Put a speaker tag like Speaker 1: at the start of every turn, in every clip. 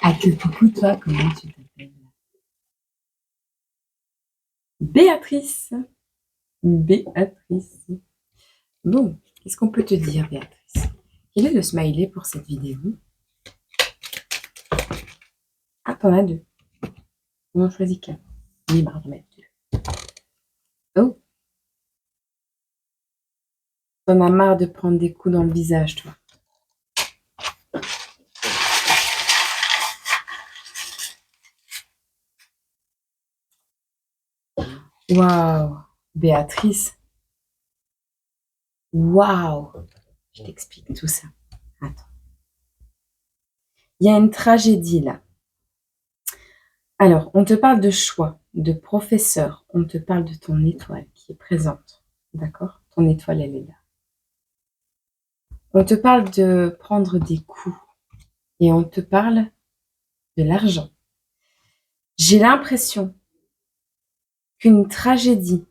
Speaker 1: Ah, coucou toi, comment tu t'appelles? Béatrice. Béatrice. Bon, qu'est-ce qu'on peut te dire, Béatrice? Quel est le smiley pour cette vidéo? Ah, t'en as deux. On en choisit qu'un. J'en ai marre de mettre deux. Oh, t'en as marre de prendre des coups dans le visage, toi. Waouh, Béatrice. Waouh. Je t'explique tout ça. Attends. Il y a une tragédie là. Alors, on te parle de choix, de professeur. On te parle de ton étoile qui est présente. D'accord? Ton étoile, elle est là. On te parle de prendre des coups et on te parle de l'argent. J'ai l'impression qu'une tragédie,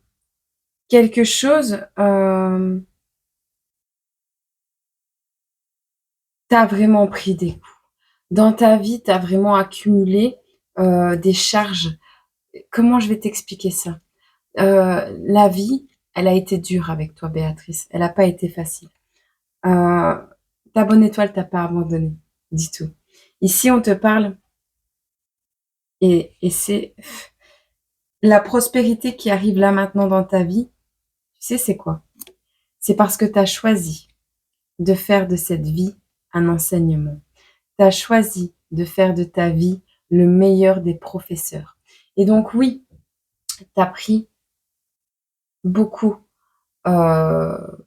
Speaker 1: quelque chose, t'as vraiment pris des coups. Dans ta vie, t'as vraiment accumulé des charges. Comment je vais t'expliquer ça? La vie, elle a été dure avec toi, Béatrice. Elle n'a pas été facile. Ta bonne étoile t'a pas abandonné, du tout. Ici, on te parle et c'est la prospérité qui arrive là maintenant dans ta vie. Tu sais, c'est quoi? C'est parce que tu as choisi de faire de cette vie un enseignement. Tu as choisi de faire de ta vie le meilleur des professeurs. Et donc, oui, tu as pris beaucoup de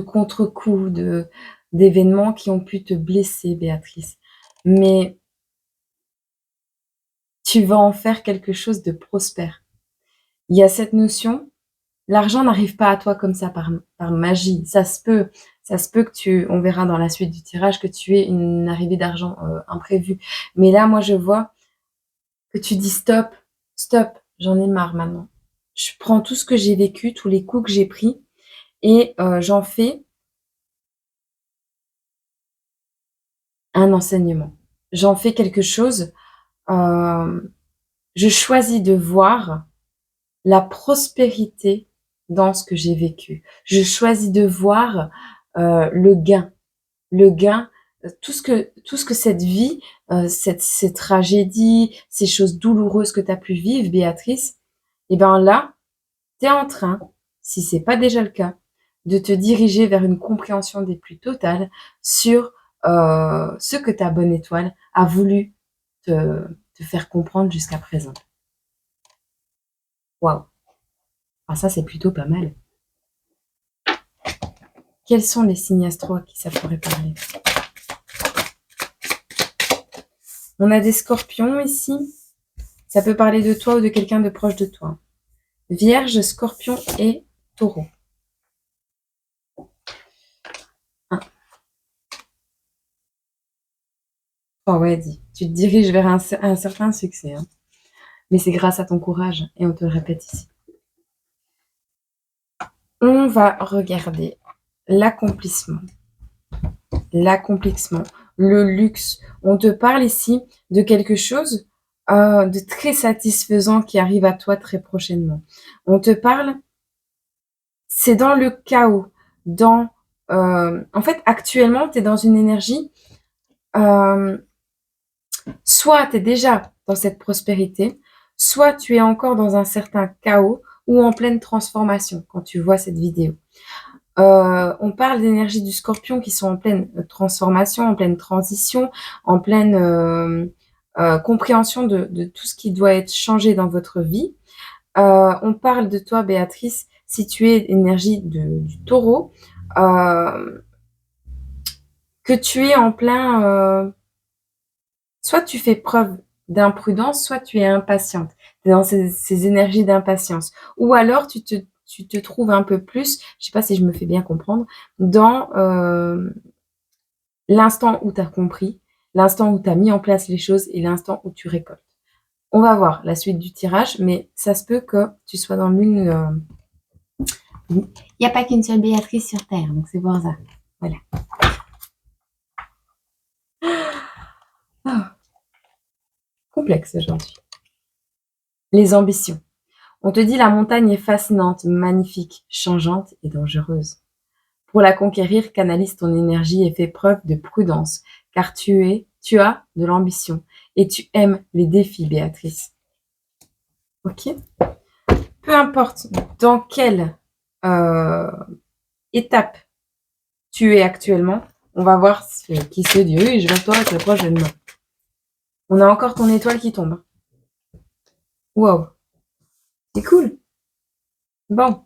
Speaker 1: contre-coups, d'événements qui ont pu te blesser, Béatrice. Mais tu vas en faire quelque chose de prospère. Il y a cette notion, l'argent n'arrive pas à toi comme ça par magie. Ça se peut que on verra dans la suite du tirage que tu aies une arrivée d'argent imprévue. Mais là, moi, je vois que tu dis stop, j'en ai marre maintenant. Je prends tout ce que j'ai vécu, tous les coups que j'ai pris et j'en fais un enseignement. J'en fais quelque chose. Je choisis de voir la prospérité dans ce que j'ai vécu. Je choisis de voir le gain, tout ce que cette vie, ces tragédies, ces choses douloureuses que tu as pu vivre, Béatrice, et bien là, tu es en train, si c'est pas déjà le cas, de te diriger vers une compréhension des plus totales sur ce que ta bonne étoile a voulu te faire comprendre jusqu'à présent. Waouh! Ah, ça, c'est plutôt pas mal. Quels sont les signes astro à qui ça pourrait parler? On a des scorpions ici. Ça peut parler de toi ou de quelqu'un de proche de toi. Vierge, scorpion et taureau. Ah. Oh ouais, dis. Tu te diriges vers un certain succès. Hein. Mais c'est grâce à ton courage. Et on te le répète ici. On va regarder l'accomplissement. L'accomplissement. Le luxe. On te parle ici de quelque chose de très satisfaisant qui arrive à toi très prochainement. On te parle, c'est dans le chaos, en fait, actuellement, tu es dans une énergie, soit tu es déjà dans cette prospérité, soit tu es encore dans un certain chaos ou en pleine transformation quand tu vois cette vidéo. On parle d'énergie du scorpion qui sont en pleine transformation, en pleine transition, en pleine compréhension de tout ce qui doit être changé dans votre vie. On parle de toi, Béatrice, si tu es énergie du taureau, que tu es en plein... soit tu fais preuve d'imprudence, soit tu es impatiente. Tu es dans ces énergies d'impatience. Ou alors tu te trouves un peu plus, je sais pas si je me fais bien comprendre, dans l'instant où tu as compris, l'instant où tu as mis en place les choses et l'instant où tu récoltes. On va voir la suite du tirage, mais ça se peut que tu sois dans l'une... Il n'y a pas qu'une seule Béatrice sur Terre, donc c'est pour ça. Voilà. complexe aujourd'hui. Les ambitions. On te dit la montagne est fascinante, magnifique, changeante et dangereuse. Pour la conquérir, canalise ton énergie et fais preuve de prudence, car tu as de l'ambition et tu aimes les défis, Béatrice. Ok? Peu importe dans quelle étape tu es actuellement, on va voir qui se dirige vers toi très prochainement. On a encore ton étoile qui tombe. Wow, c'est cool. Bon.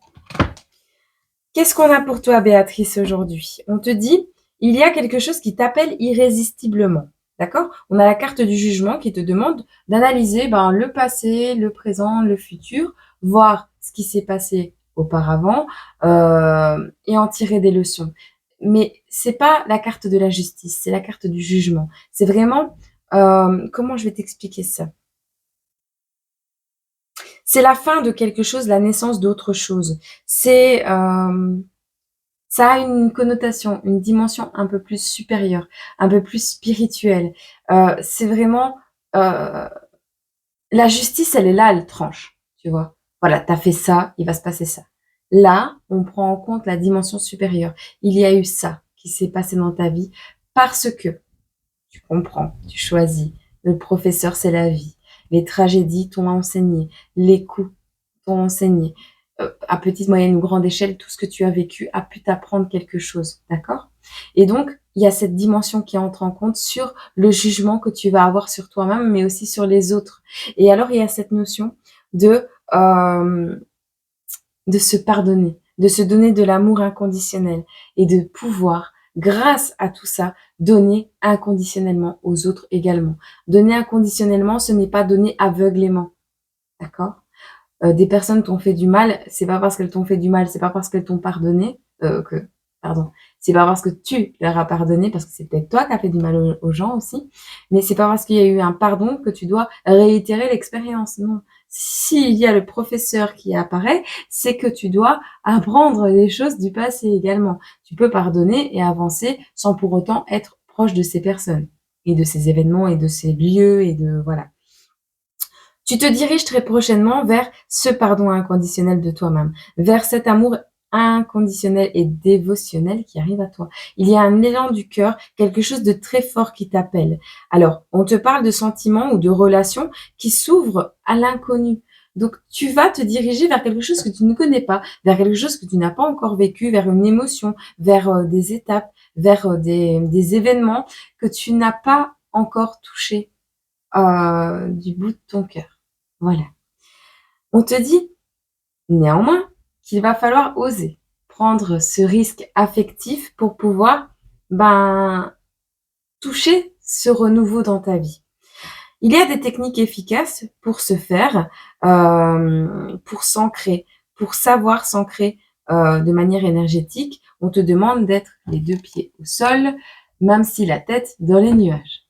Speaker 1: Qu'est-ce qu'on a pour toi, Béatrice, aujourd'hui? On te dit, il y a quelque chose qui t'appelle irrésistiblement. D'accord? On a la carte du jugement qui te demande d'analyser le passé, le présent, le futur, voir ce qui s'est passé auparavant et en tirer des leçons. Mais c'est pas la carte de la justice, c'est la carte du jugement. C'est vraiment, comment je vais t'expliquer ça? C'est la fin de quelque chose, la naissance d'autre chose. C'est ça a une connotation, une dimension un peu plus supérieure, un peu plus spirituelle. C'est vraiment la justice, elle est là, elle tranche, tu vois. Voilà, t'as fait ça, il va se passer ça. Là, on prend en compte la dimension supérieure. Il y a eu ça qui s'est passé dans ta vie parce que tu comprends, tu choisis. Le professeur, c'est la vie. Les tragédies t'ont enseigné. Les coups t'ont enseigné. À petite, moyenne ou grande échelle, tout ce que tu as vécu a pu t'apprendre quelque chose. D'accord? Et donc, il y a cette dimension qui entre en compte sur le jugement que tu vas avoir sur toi-même, mais aussi sur les autres. Et alors, il y a cette notion de se pardonner, de se donner de l'amour inconditionnel et de pouvoir, grâce à tout ça, donner inconditionnellement aux autres également. Donner inconditionnellement, ce n'est pas donner aveuglément. D'accord? Des personnes t'ont fait du mal, c'est pas parce qu'elles t'ont fait du mal, c'est pas parce qu'elles t'ont pardonné, c'est pas parce que tu leur as pardonné, parce que c'est peut-être toi qui as fait du mal aux gens aussi, mais c'est pas parce qu'il y a eu un pardon que tu dois réitérer l'expérience. Non. S'il y a le professeur qui apparaît, c'est que tu dois apprendre des choses du passé également. Tu peux pardonner et avancer sans pour autant être proche de ces personnes et de ces événements et de ces lieux et de voilà. Tu te diriges très prochainement vers ce pardon inconditionnel de toi-même, vers cet amour inconditionnel et dévotionnel qui arrive à toi. Il y a un élan du cœur, quelque chose de très fort qui t'appelle. Alors, on te parle de sentiments ou de relations qui s'ouvrent à l'inconnu. Donc, tu vas te diriger vers quelque chose que tu ne connais pas, vers quelque chose que tu n'as pas encore vécu, vers une émotion, vers des étapes, vers des événements que tu n'as pas encore touchés du bout de ton cœur. Voilà. On te dit, néanmoins, qu'il va falloir oser prendre ce risque affectif pour pouvoir, toucher ce renouveau dans ta vie. Il y a des techniques efficaces pour se faire, pour s'ancrer, pour savoir s'ancrer de manière énergétique. On te demande d'être les 2 pieds au sol, même si la tête dans les nuages.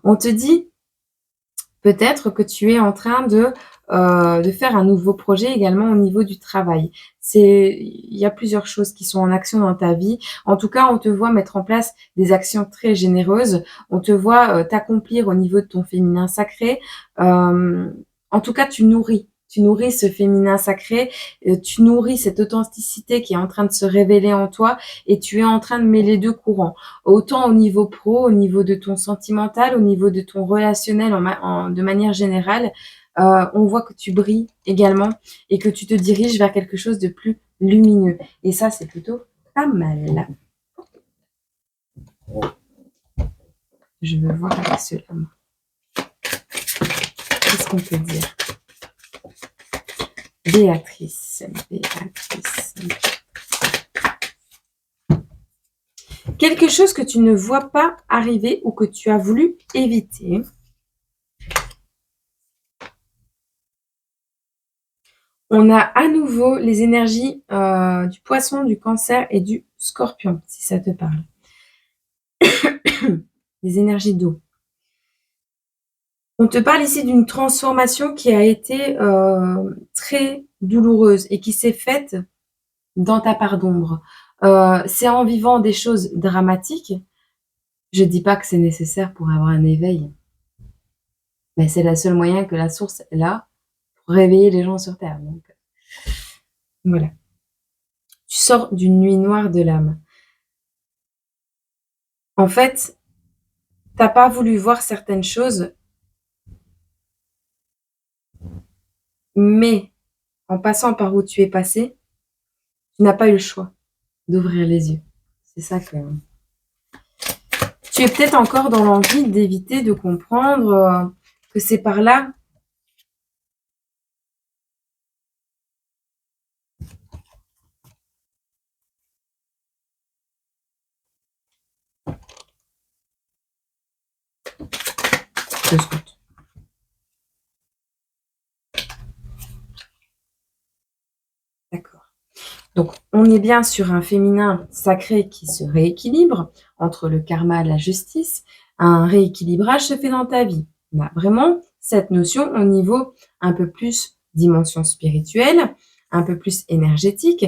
Speaker 1: On te dit peut-être que tu es en train de faire un nouveau projet également au niveau du travail. Il y a plusieurs choses qui sont en action dans ta vie. En tout cas, on te voit mettre en place des actions très généreuses. On te voit t'accomplir au niveau de ton féminin sacré. En tout cas, tu nourris ce féminin sacré, tu nourris cette authenticité qui est en train de se révéler en toi et tu es en train de mêler 2 courants. Autant au niveau pro, au niveau de ton sentimental, au niveau de ton relationnel de manière générale, on voit que tu brilles également et que tu te diriges vers quelque chose de plus lumineux. Et ça, c'est plutôt pas mal. Je veux voir avec cela. Qu'est-ce qu'on peut dire? Béatrice. Quelque chose que tu ne vois pas arriver ou que tu as voulu éviter. On a à nouveau les énergies du poisson, du cancer et du scorpion, si ça te parle. Les énergies d'eau. On te parle ici d'une transformation qui a été très douloureuse et qui s'est faite dans ta part d'ombre. C'est en vivant des choses dramatiques. Je dis pas que c'est nécessaire pour avoir un éveil. Mais c'est le seul moyen que la source est là pour réveiller les gens sur Terre. Donc, voilà. Tu sors d'une nuit noire de l'âme. En fait, t'as pas voulu voir certaines choses, mais en passant par où tu es passé, tu n'as pas eu le choix d'ouvrir les yeux. C'est ça que... Tu es peut-être encore dans l'envie d'éviter de comprendre que c'est par là. Je scoute. D'accord. Donc, on est bien sur un féminin sacré qui se rééquilibre entre le karma et la justice. Un rééquilibrage se fait dans ta vie. On a vraiment cette notion au niveau un peu plus dimension spirituelle, un peu plus énergétique,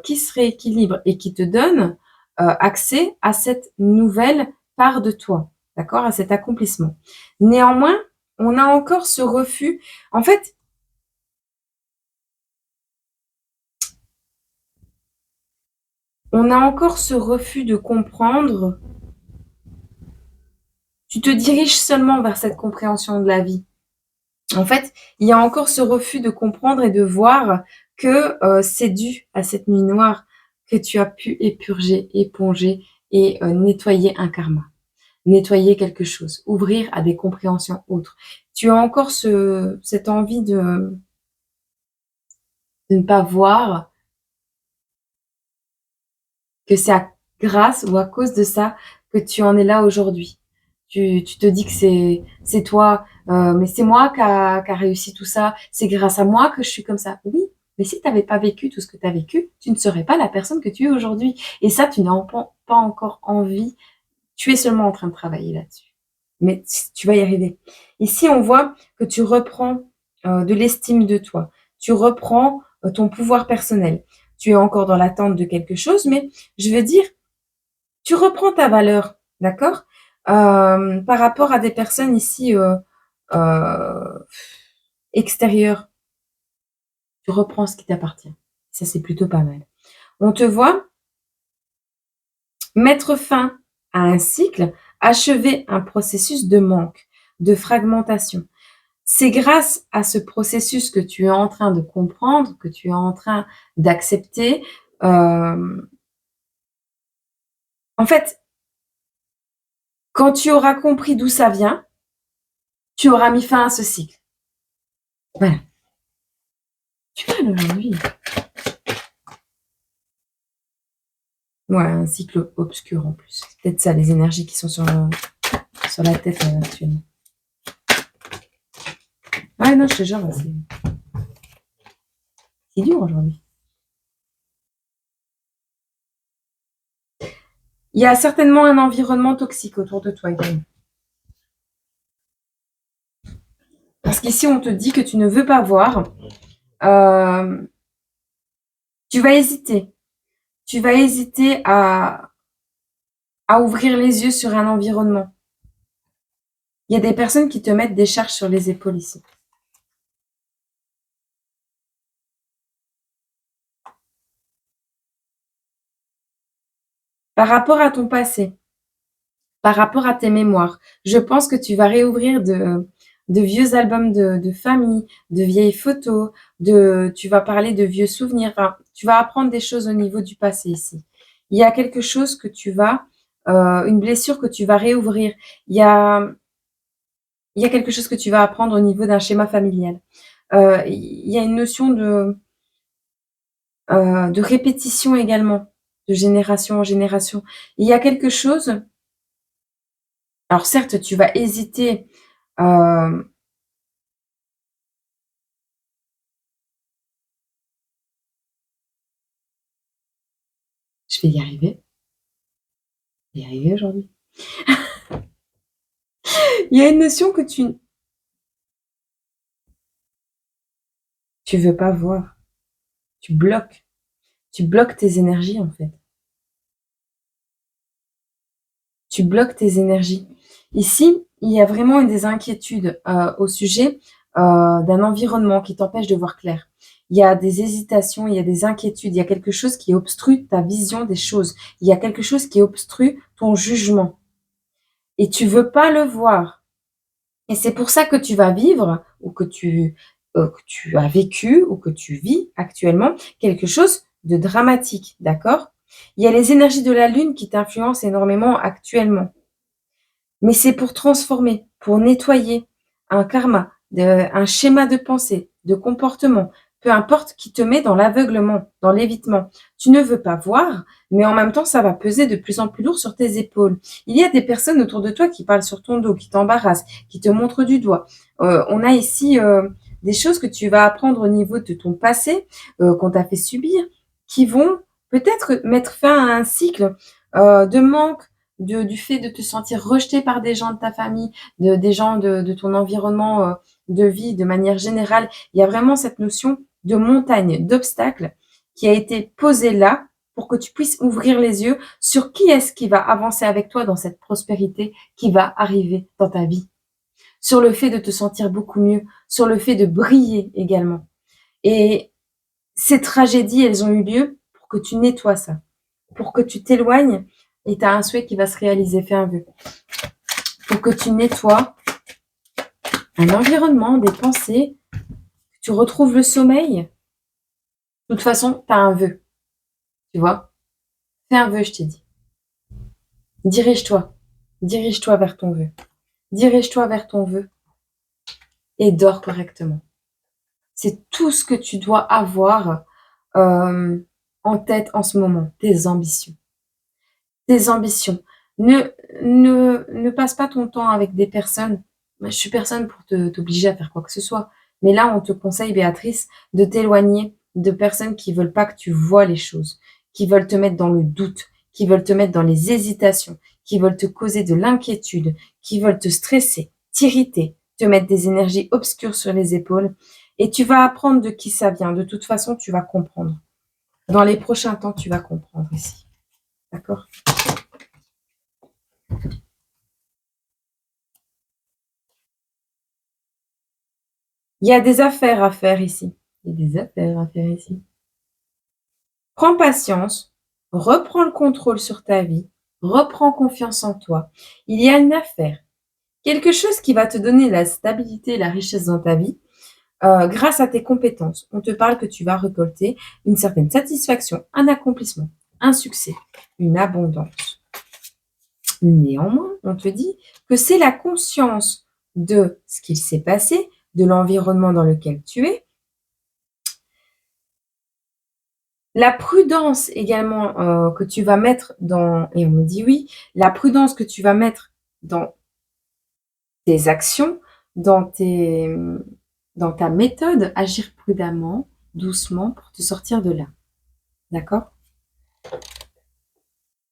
Speaker 1: qui se rééquilibre et qui te donne accès à cette nouvelle part de toi, d'accord, à cet accomplissement. Néanmoins, on a encore ce refus. En fait, on a encore ce refus de comprendre. Tu te diriges seulement vers cette compréhension de la vie. En fait, il y a encore ce refus de comprendre et de voir que c'est dû à cette nuit noire que tu as pu épurger, éponger et nettoyer un karma, nettoyer quelque chose, ouvrir à des compréhensions autres. Tu as encore cette envie de ne pas voir que c'est grâce ou à cause de ça que tu en es là aujourd'hui. Tu te dis que c'est toi, mais c'est moi qui a réussi tout ça, c'est grâce à moi que je suis comme ça. Oui, mais si tu n'avais pas vécu tout ce que tu as vécu, tu ne serais pas la personne que tu es aujourd'hui. Et ça, tu n'as pas encore envie. Tu es seulement en train de travailler là-dessus. Mais tu vas y arriver. Ici, on voit que tu reprends de l'estime de toi. Tu reprends ton pouvoir personnel. Tu es encore dans l'attente de quelque chose, mais je veux dire, tu reprends ta valeur, d'accord, par rapport à des personnes ici euh, extérieures. Tu reprends ce qui t'appartient. Ça, c'est plutôt pas mal. On te voit mettre fin à un cycle, achever un processus de manque, de fragmentation. C'est grâce à ce processus que tu es en train de comprendre, que tu es en train d'accepter. En fait, quand tu auras compris d'où ça vient, tu auras mis fin à ce cycle. Voilà. Tu vois, aujourd'hui. Ouais, un cycle obscur en plus. C'est peut-être ça, les énergies qui sont sur la tête actuellement. Ouais, non, je te jure, c'est dur aujourd'hui. Il y a certainement un environnement toxique autour de toi également. Parce qu'ici, on te dit que tu ne veux pas voir. Tu vas hésiter. Tu vas hésiter à ouvrir les yeux sur un environnement. Il y a des personnes qui te mettent des charges sur les épaules ici. Par rapport à ton passé, par rapport à tes mémoires, je pense que tu vas réouvrir de vieux albums de famille, de vieilles photos, tu vas parler de vieux souvenirs. Enfin, tu vas apprendre des choses au niveau du passé ici. Il y a quelque chose que une blessure que tu vas réouvrir. Il y a quelque chose que tu vas apprendre au niveau d'un schéma familial. Il y a une notion de répétition également, de génération en génération. Il y a quelque chose. Alors certes, tu vas hésiter. Je vais y arriver. Je vais y arriver aujourd'hui. Il y a une notion que tu veux pas voir. Tu bloques. Tu bloques tes énergies, en fait. Tu bloques tes énergies. Ici, il y a vraiment des inquiétudes au sujet d'un environnement qui t'empêche de voir clair. Il y a des hésitations, il y a des inquiétudes, il y a quelque chose qui obstrue ta vision des choses. Il y a quelque chose qui obstrue ton jugement et tu veux pas le voir. Et c'est pour ça que tu vas vivre ou que tu as vécu ou que tu vis actuellement quelque chose de dramatique, d'accord? Il y a les énergies de la lune qui t'influencent énormément actuellement. Mais c'est pour transformer, pour nettoyer un karma, un schéma de pensée, de comportement, peu importe, qui te met dans l'aveuglement, dans l'évitement. Tu ne veux pas voir, mais en même temps, ça va peser de plus en plus lourd sur tes épaules. Il y a des personnes autour de toi qui parlent sur ton dos, qui t'embarrassent, qui te montrent du doigt. On a ici des choses que tu vas apprendre au niveau de ton passé, qu'on t'a fait subir, qui vont peut-être mettre fin à un cycle de manque, du fait de te sentir rejeté par des gens de ta famille, des gens de ton environnement de vie de manière générale. Il y a vraiment cette notion de montagne, d'obstacle qui a été posée là pour que tu puisses ouvrir les yeux sur qui est-ce qui va avancer avec toi dans cette prospérité qui va arriver dans ta vie. Sur le fait de te sentir beaucoup mieux, sur le fait de briller également. Et ces tragédies, elles ont eu lieu pour que tu nettoies ça, pour que tu t'éloignes et tu as un souhait qui va se réaliser. Fais un vœu. Pour que tu nettoies un environnement, des pensées, que tu retrouves le sommeil. De toute façon, tu as un vœu. Tu vois? Fais un vœu, je t'ai dit. Dirige-toi. Dirige-toi vers ton vœu. Dirige-toi vers ton vœu et dors correctement. C'est tout ce que tu dois avoir en tête en ce moment. Tes ambitions. Tes ambitions. Ne passe pas ton temps avec des personnes. Je suis personne pour t'obliger à faire quoi que ce soit. Mais là, on te conseille, Béatrice, de t'éloigner de personnes qui veulent pas que tu vois les choses, qui veulent te mettre dans le doute, qui veulent te mettre dans les hésitations, qui veulent te causer de l'inquiétude, qui veulent te stresser, t'irriter, te mettre des énergies obscures sur les épaules. Et tu vas apprendre de qui ça vient. De toute façon, tu vas comprendre. Dans les prochains temps, tu vas comprendre ici. D'accord? Il y a des affaires à faire ici. Il y a des affaires à faire ici. Prends patience, reprends le contrôle sur ta vie, reprends confiance en toi. Il y a une affaire, quelque chose qui va te donner la stabilité et la richesse dans ta vie grâce à tes compétences. On te parle que tu vas récolter une certaine satisfaction, un accomplissement, un succès, une abondance. Néanmoins, on te dit que c'est la conscience de ce qu'il s'est passé, de l'environnement dans lequel tu es, la prudence également que tu vas mettre dans, et on me dit oui, la prudence que tu vas mettre dans tes actions, dans ta méthode, agir prudemment, doucement pour te sortir de là. D'accord?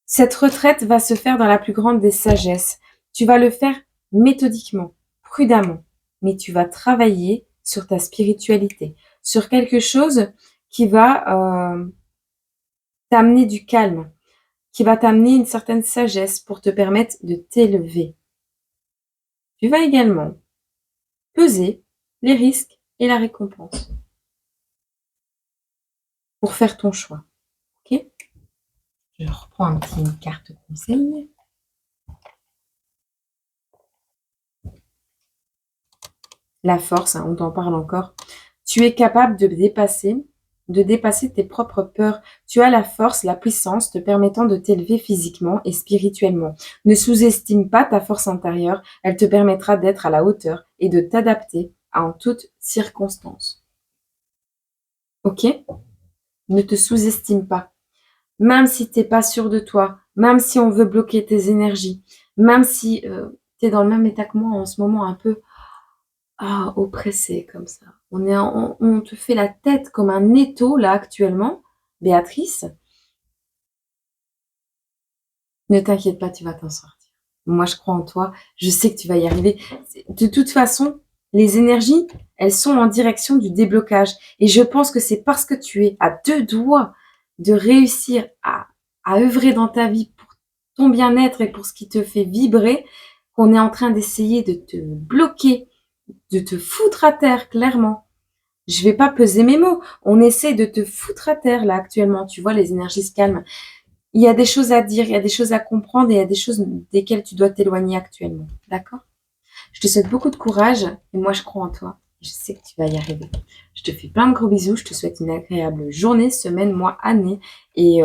Speaker 1: Cette retraite va se faire dans la plus grande des sagesses. Tu vas le faire méthodiquement, prudemment, mais tu vas travailler sur ta spiritualité, sur quelque chose qui va t'amener du calme, qui va t'amener une certaine sagesse pour te permettre de t'élever. Tu vas également peser les risques et la récompense pour faire ton choix. Ok? Je reprends un petit carte conseil. La force, on t'en parle encore. Tu es capable de dépasser tes propres peurs. Tu as la force, la puissance te permettant de t'élever physiquement et spirituellement. Ne sous-estime pas ta force intérieure. Elle te permettra d'être à la hauteur et de t'adapter en toutes circonstances. Ok? Ne te sous-estime pas. Même si t'es pas sûr de toi, même si on veut bloquer tes énergies, même si tu es dans le même état que moi en ce moment, un peu oppressé comme ça. On te fait la tête comme un étau là actuellement, Béatrice. Ne t'inquiète pas, tu vas t'en sortir. Moi, je crois en toi. Je sais que tu vas y arriver. De toute façon, les énergies, elles sont en direction du déblocage. Et je pense que c'est parce que tu es à 2 doigts de réussir à œuvrer dans ta vie pour ton bien-être et pour ce qui te fait vibrer qu'on est en train d'essayer de te bloquer, de te foutre à terre, clairement. Je vais pas peser mes mots. On essaie de te foutre à terre, là, actuellement. Tu vois, les énergies se calment. Il y a des choses à dire, il y a des choses à comprendre et il y a des choses desquelles tu dois t'éloigner actuellement. D'accord? Je te souhaite beaucoup de courage et moi, je crois en toi. Je sais que tu vas y arriver. Je te fais plein de gros bisous. Je te souhaite une agréable journée, semaine, mois, année et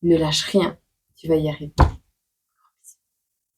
Speaker 1: ne lâche rien. Tu vas y arriver.